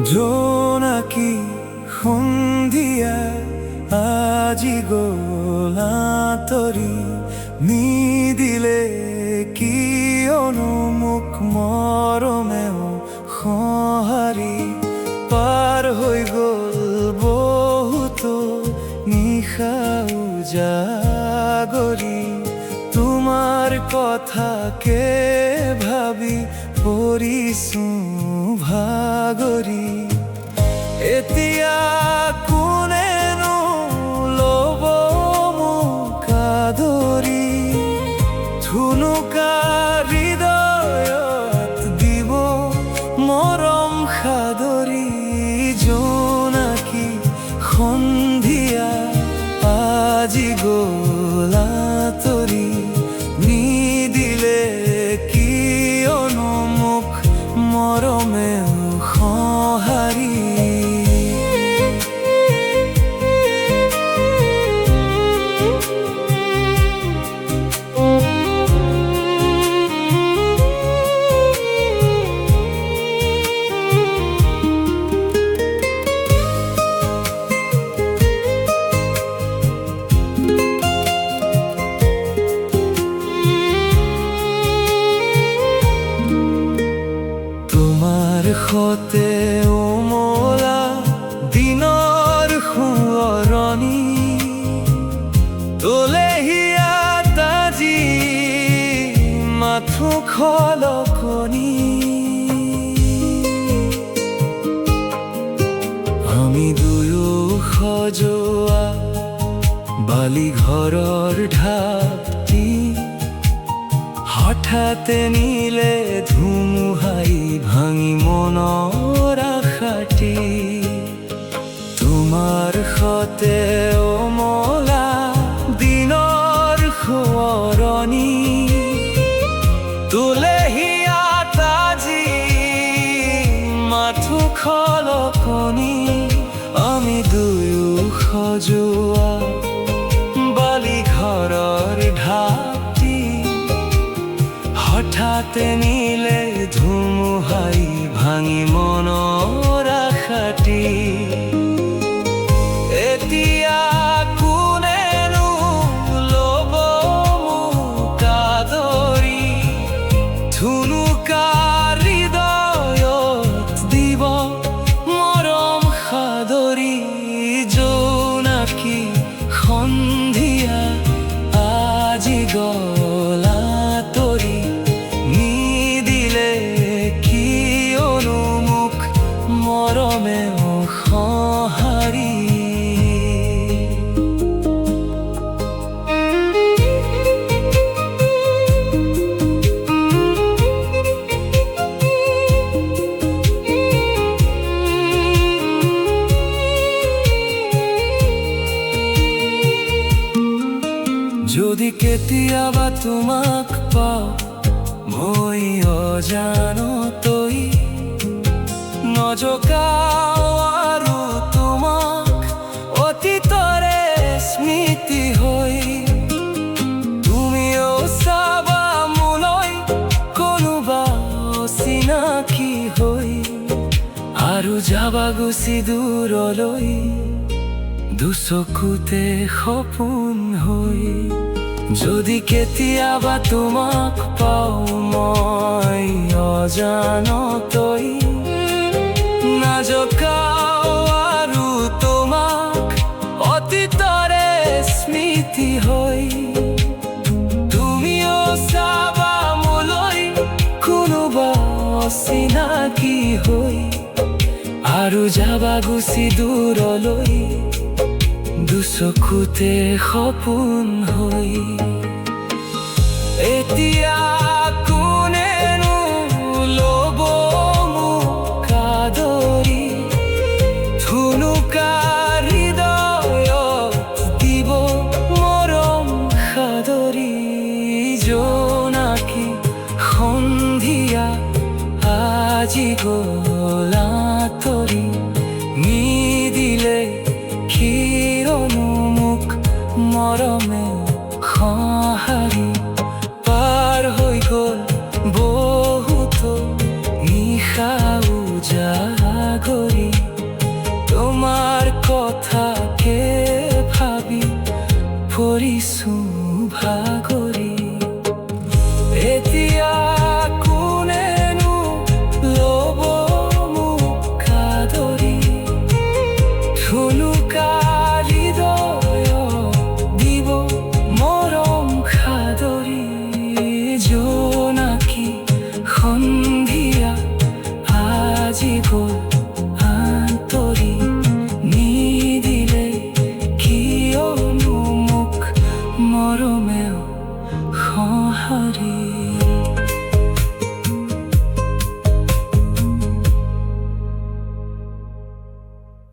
জোনাকি সন্ধিয়া আজি গলা তৰি নিদিলে কিয়নো মোক মৰমেও সঁহাৰি পাৰ হৈ গ'ল বহুতো নিশা উজাগৰি তোমাৰ কথাকে ভাবি পৰিছো ভাগৰি এতিয়া কোনেনো ল'ব মোক আদৰি থুনুকা হৃদয়ত দিব মৰম সাদৰি জোনাকি সন্ধিয়া আজি গলা তৰি নিদিলে কিয়নো মোক মৰমেও সঁহাৰি সতে উমলা দিনৰ সোঁৱৰণি তোলেহিয়াত আজি মাথো খলকনি আমি দুয়ো সজোৱা বালি ঘৰৰ ঢাপটি হঠাতে নিলে ধুমুহাই ভাঙি মনৰ আশাটি তোমাৰ সতে উমলা দিনৰ সোঁৱৰণি তোলেহিয়াত আজি মাথো খলকনি আমি দুয়ো সজোৱা বালি ঘৰৰ ঢাপটি হঠাতে নিলে ধুমুহাই ভাঙি মনৰ আশাটি এতিয়া কোনেনো ল'ব মোক আদৰি থুনুকা হৃদয়ত দিব মৰম সাদৰি জোনাকি সন্ধিয়া আজি গলা তৰি নিদিলে কিয়নো মোক মৰমেও সঁহাৰি যদি কেতিয়াবা তোমাক পাওঁ মই অজানতই নজগাওঁ আৰু তোমাক অতীতৰে স্মৃতি হৈ তুমিও চাবা মোলৈ কোনোবা অচিনাকি হৈ আৰু যাবা গুচি দূৰলৈ দুচকুতে সপোন হৈ যদি কেতিয়াবা তোমাক পাওঁ মই অজানতই নাজগাওঁ আৰু তোমাক অতীতৰে স্মৃতি হৈ তুমিও চাবা মোলৈ কোনোবা অচিনাকি হৈ আৰু যাবা গুচি দূৰলৈ দুচকুতে সপোন হৈ এতিয়া কোনেনো ল'ব মোক আদৰি থুনুকা হৃদয়ত দিব মৰম সাদৰি জোনাকি সন্ধিয়া আজি গলা তৰি নিদিলে ক্ষীৰনো মোক মৰমে